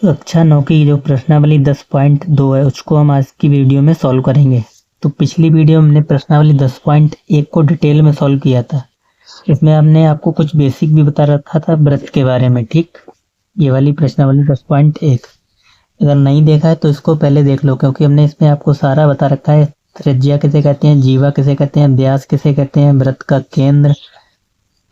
कक्षा 9 की जो प्रश्नावली 10.2 है उसको हम आज की वीडियो में सॉल्व करेंगे। तो पिछली वीडियो में हमने प्रश्नावली 10.1 को डिटेल में सॉल्व किया था। इसमें हमने आपको कुछ बेसिक भी बता रखा था वृत्त के बारे में। ठीक, ये वाली प्रश्नावली 10.1 अगर नहीं देखा है तो इसको पहले देख लो, क्योंकि हमने इसमें आपको सारा बता रखा है। त्रिज्या किसे कहते हैं, जीवा किसे कहते हैं, व्यास किसे कहते हैं, वृत्त का केंद्र,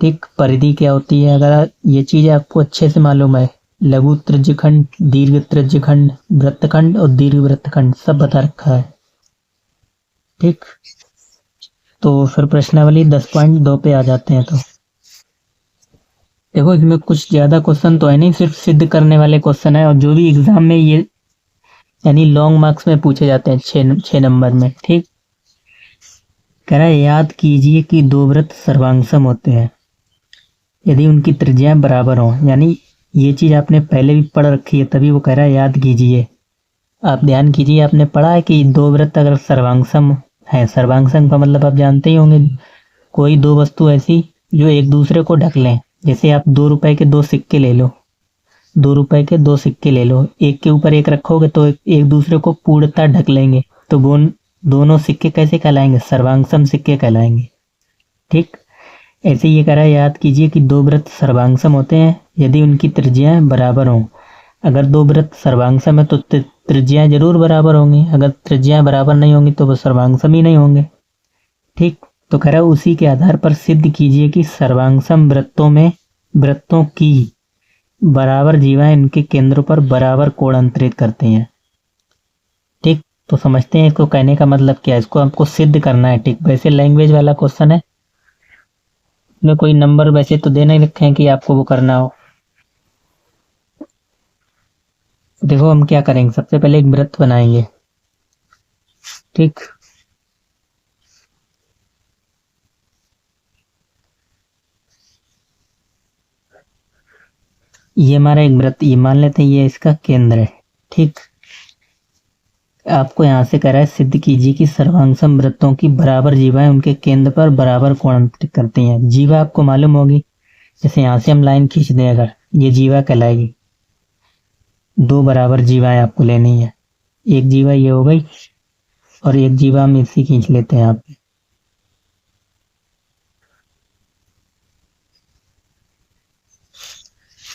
ठीक, परिधि क्या होती है। अगर ये चीजें आपको अच्छे से मालूम है, लघु त्रिज्यखंड, दीर्घ त्रिज्यखंड, वृत्तखंड और दीर्घ वृत्तखंड सब बता रखा है। ठीक, तो फिर प्रश्नावली 10.2 पे आ जाते हैं। तो देखो, इसमें कुछ ज्यादा क्वेश्चन तो है नहीं, सिर्फ सिद्ध करने वाले क्वेश्चन है, और जो भी एग्जाम में ये यानी लॉन्ग मार्क्स में पूछे जाते हैं 6 नंबर में। ठीक, कह रहा है याद कीजिए कि दो वृत्त सर्वांगसम होते हैं यदि उनकी त्रिज्याएं बराबर हों। यानी ये चीज आपने पहले भी पढ़ रखी है, तभी वो कह रहा है याद कीजिए। आप ध्यान कीजिए, आपने पढ़ा है कि दो वृत्त अगर सर्वांगसम है, सर्वांगसम का मतलब आप जानते ही होंगे, कोई दो वस्तु ऐसी जो एक दूसरे को ढक लें। जैसे आप 2 रुपए के 2 सिक्के ले लो, 2 रुपए के 2 सिक्के ले लो, एक के ऊपर एक रखोगे तो एक दूसरे को पूर्णतः ढक लेंगे, तो दोनों सिक्के कैसे कहलाएंगे, सर्वांगसम सिक्के कहलाएंगे। ठीक, ऐसे ये कह रहा है याद कीजिए कि दो वृत्त सर्वांगसम होते हैं यदि उनकी त्रिज्याएं बराबर हों। अगर दो वृत्त सर्वांगसम है तो त्रिज्याएं जरूर बराबर होंगी, अगर त्रिज्याएं बराबर नहीं होंगी तो वो सर्वांगसम ही नहीं होंगे। ठीक, तो कह रहा है उसी के आधार पर सिद्ध कीजिए कि सर्वांगसम वृत्तों की बराबर जीवाएं उनके केंद्रों पर बराबर कोण अंतरित करते हैं। ठीक, तो समझते हैं इसको कहने का मतलब क्या है, इसको आपको सिद्ध करना है। ठीक, वैसे लैंग्वेज वाला क्वेश्चन है, में कोई नंबर वैसे तो दे नहीं रखे हैं कि आपको वो करना हो। देखो हम क्या करेंगे, सबसे पहले एक वृत्त बनाएंगे। ठीक, ये हमारा एक वृत्त, ये मान लेते हैं ये इसका केंद्र है। ठीक, आपको यहां से कह रहा है सिद्ध कीजिए कि सर्वांगसम वृत्तों की बराबर जीवाएं उनके केंद्र पर बराबर कोण अंतरित करती हैं। जीवा आपको मालूम होगी, जैसे यहां से हम लाइन खींच दें, अगर ये जीवा कहलाएगी। दो बराबर जीवाएं आपको लेनी है, एक जीवा ये हो गई और एक जीवा हम इसी खींच लेते हैं यहाँ पे।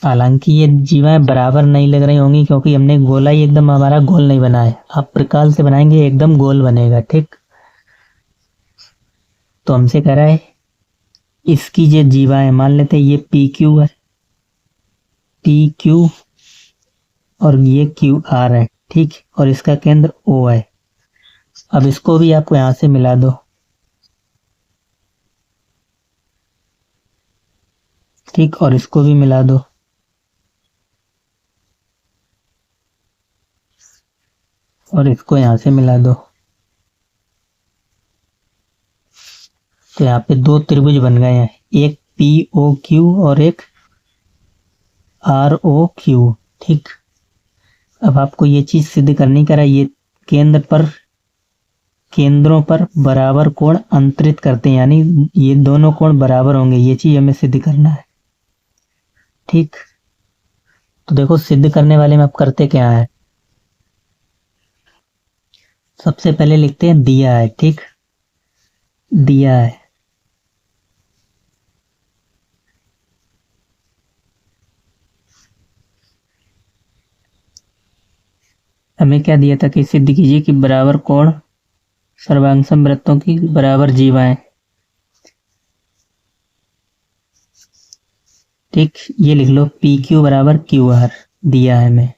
हालांकि ये जीवाएं बराबर नहीं लग रही होंगी क्योंकि हमने गोला ही एकदम हमारा गोल नहीं बना है। आप प्रकाल से बनाएंगे एकदम गोल बनेगा। ठीक, तो हमसे कह रहा है इसकी जो जीवाएं मान लेते हैं ये पी क्यू है, पी क्यू, और ये क्यू आर है। ठीक, और इसका केंद्र ओ है। अब इसको भी आपको यहां से मिला दो। ठीक, और इसको भी मिला दो। और इसको यहां से मिला दो। तो यहाँ पे दो त्रिभुज बन गए हैं, एक पी ओ क्यू और एक आर ओ क्यू। ठीक, अब आपको ये चीज सिद्ध करनी करा, ये केंद्रों पर बराबर कोण अंतरित करते हैं, यानी ये दोनों कोण बराबर होंगे, ये चीज हमें सिद्ध करना है। ठीक, तो देखो सिद्ध करने वाले में आप करते क्या है, सबसे पहले लिखते हैं दिया है। ठीक, दिया है, हमें क्या दिया था कि सिद्ध कीजिए कि बराबर कोण सर्वांगसम वृत्तों की बराबर जीवाएं। ठीक, ये लिख लो पी क्यू बराबर क्यू आर, दिया है हमें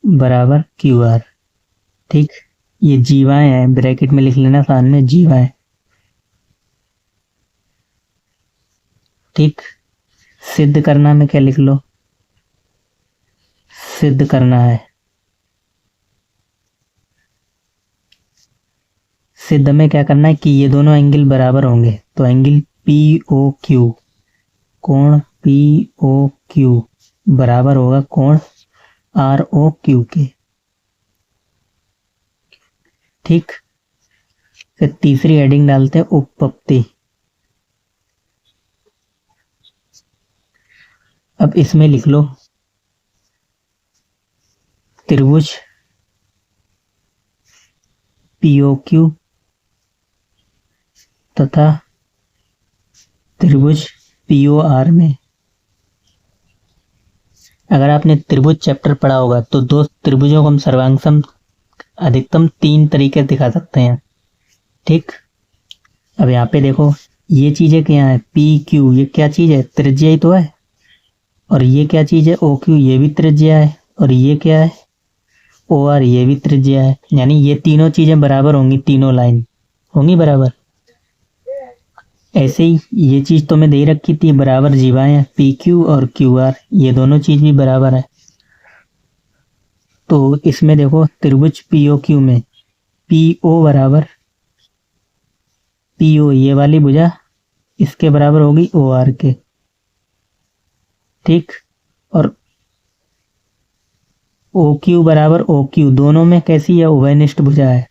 बराबर क्यू आर। ठीक, ये जीवाएं हैं, ब्रैकेट में लिख लेना सामने जीवाएं। ठीक, सिद्ध करना में क्या लिख लो, सिद्ध करना है, सिद्ध में क्या करना है कि ये दोनों एंगल बराबर होंगे, तो एंगल पी ओ क्यू, कोण पी ओ क्यू बराबर होगा कोण आर ओ क्यू के। ठीक, फिर तीसरी हेडिंग डालते हैं उपपत्ति। अब इसमें लिख लो त्रिभुज POQ तथा त्रिभुज POR में। अगर आपने त्रिभुज चैप्टर पढ़ा होगा तो दो त्रिभुजों को हम सर्वांग अधिकतम 3 तरीके दिखा सकते हैं। ठीक, अब यहाँ पे देखो ये चीजें क्या है, PQ ये क्या चीज है, त्रिज्या ही तो है। और ये क्या चीज है, OQ ये भी त्रिज्या है। और ये क्या है, OR ये भी त्रिज्या है। यानी ये तीनों चीजें बराबर होंगी, तीनों लाइन होंगी बराबर। ऐसे ही ये चीज तो मैं दे रखी थी, बराबर जीवाएं PQ और QR, ये दोनों चीज भी बराबर है। तो इसमें देखो त्रिभुज POQ में PO बराबर PO ये वाली भुजा इसके बराबर होगी OR के। ठीक, और OQ बराबर OQ दोनों में कैसी है, उभयनिष्ठ भुजा है।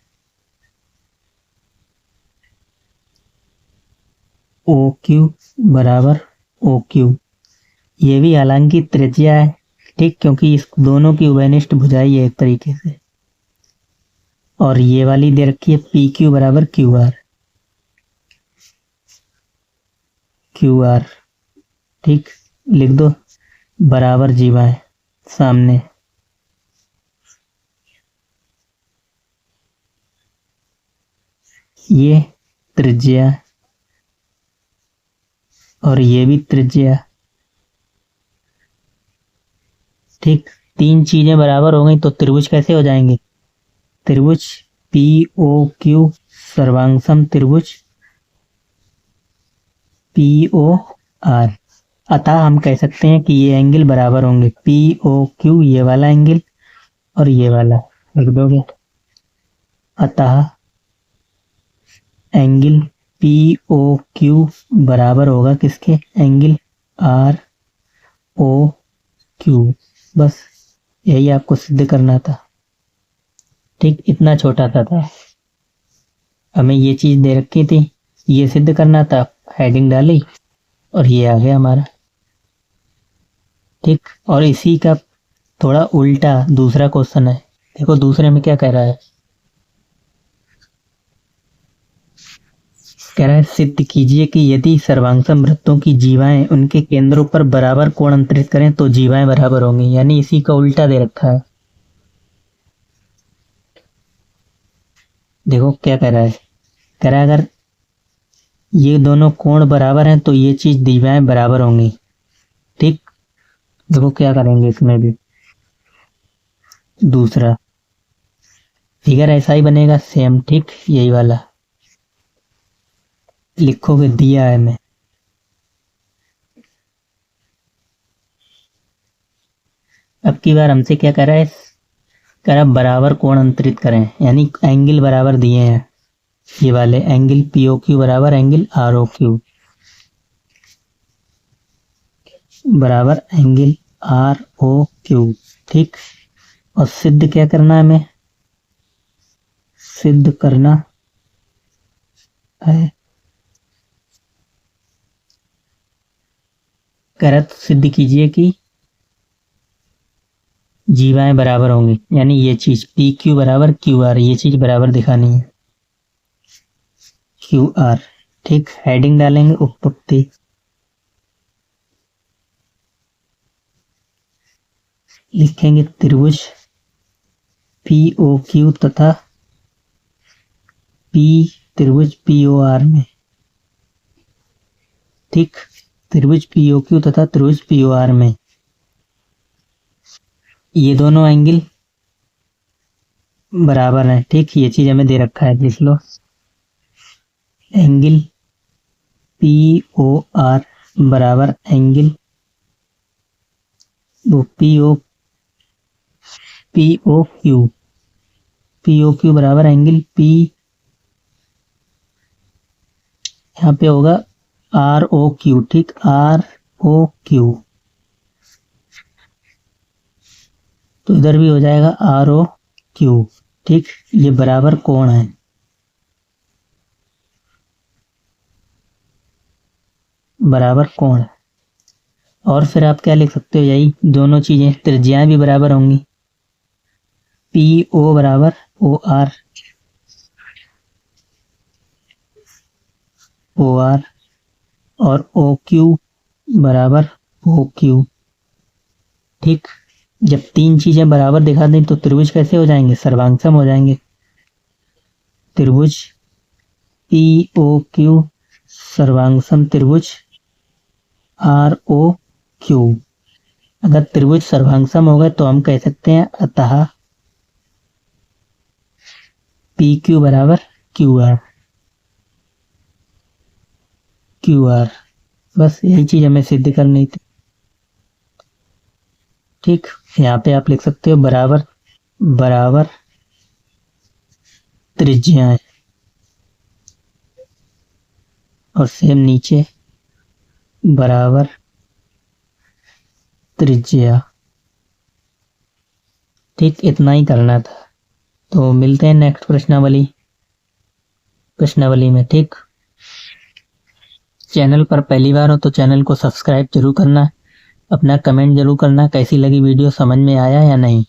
OQ बराबर OQ ये भी हालांकि त्रिज्या है। ठीक, क्योंकि इस दोनों की उभयनिष्ठ भुजाई है एक तरीके से। और ये वाली दे रखी है PQ बराबर QR। ठीक, लिख दो बराबर जीवाएं सामने। ये त्रिज्या और ये भी त्रिज्या। ठीक, 3 चीजें बराबर हो गई तो त्रिभुज कैसे हो जाएंगे, त्रिभुज POQ सर्वांग त्रिभुज POR। अतः हम कह सकते हैं कि ये एंगल बराबर होंगे, POQ ये वाला एंगल और ये वाला, लिख दोगे। अतः एंगल POQ बराबर होगा किसके, एंगल ROQ। बस यही आपको सिद्ध करना था। ठीक, इतना छोटा सा था, हमें ये चीज दे रखी थी, ये सिद्ध करना था, हेडिंग डाली और ये आ गया हमारा। ठीक, और इसी का थोड़ा उल्टा दूसरा क्वेश्चन है। देखो दूसरे में क्या कह रहा है, कह रहा है सिद्ध कीजिए कि यदि सर्वांगसम वृत्तों की जीवाएं उनके केंद्रों पर बराबर कोण अंतरित करें तो जीवाएं बराबर होंगी। यानी इसी का उल्टा दे रखा है। देखो क्या कह रहा है, कह रहा है अगर ये दोनों कोण बराबर हैं तो ये चीज जीवाएं बराबर होंगी। ठीक, देखो क्या करेंगे इसमें भी, दूसरा फिगर ऐसा ही बनेगा सेम। ठीक, यही वाला लिखोगे, दिया है मैं। अब की बार हमसे क्या कर रहा है, कह रहा बराबर कोण अंतरित करें, यानी एंगल बराबर दिए हैं ये वाले, एंगल POQ बराबर एंगल ROQ बराबर एंगल ROQ। ठीक, और सिद्ध क्या करना है हमें, सिद्ध करना है, करत सिद्ध कीजिए कि जीवाएं बराबर होंगी। यानी ये चीज PQ बराबर QR, ये चीज बराबर दिखानी है QR। ठीक, हेडिंग डालेंगे उत्पत्ति, लिखेंगे त्रिभुज POQ तथा त्रिभुज POR में। ठीक, त्रिभुज POQ तथा त्रिभुज POR में ये दोनों एंगल बराबर हैं। ठीक, ये चीज हमें दे रखा है, लिख लो एंगल POR बराबर एंगल POQ बराबर एंगल P, यहाँ पे होगा ROQ। ठीक, ROQ तो इधर भी हो जाएगा ROQ। ठीक, ये बराबर कोण है, बराबर कोण। और फिर आप क्या लिख सकते हो, यही दोनों चीजें त्रिज्याएं भी बराबर होंगी। पी ओ बराबर ओ आर और ओ क्यू बराबर ओ क्यू। ठीक, जब तीन चीजें बराबर दिखा दें तो त्रिभुज कैसे हो जाएंगे? सर्वांगसम हो जाएंगे। त्रिभुज पी ओ क्यू सर्वांगसम त्रिभुज आर ओ क्यू। अगर त्रिभुज सर्वांगसम हो गए तो हम कह सकते हैं अतः पी क्यू बराबर क्यू आर। बस यही चीज हमें सिद्ध करनी थी। ठीक, यहाँ पे आप लिख सकते हो बराबर त्रिज्याएं, और सेम नीचे बराबर त्रिज्या। ठीक, इतना ही करना था। तो मिलते हैं नेक्स्ट प्रश्नावली में। ठीक, चैनल पर पहली बार हो तो चैनल को सब्सक्राइब जरूर करना। अपना कमेंट जरूर करना कैसी लगी वीडियो, समझ में आया या नहीं।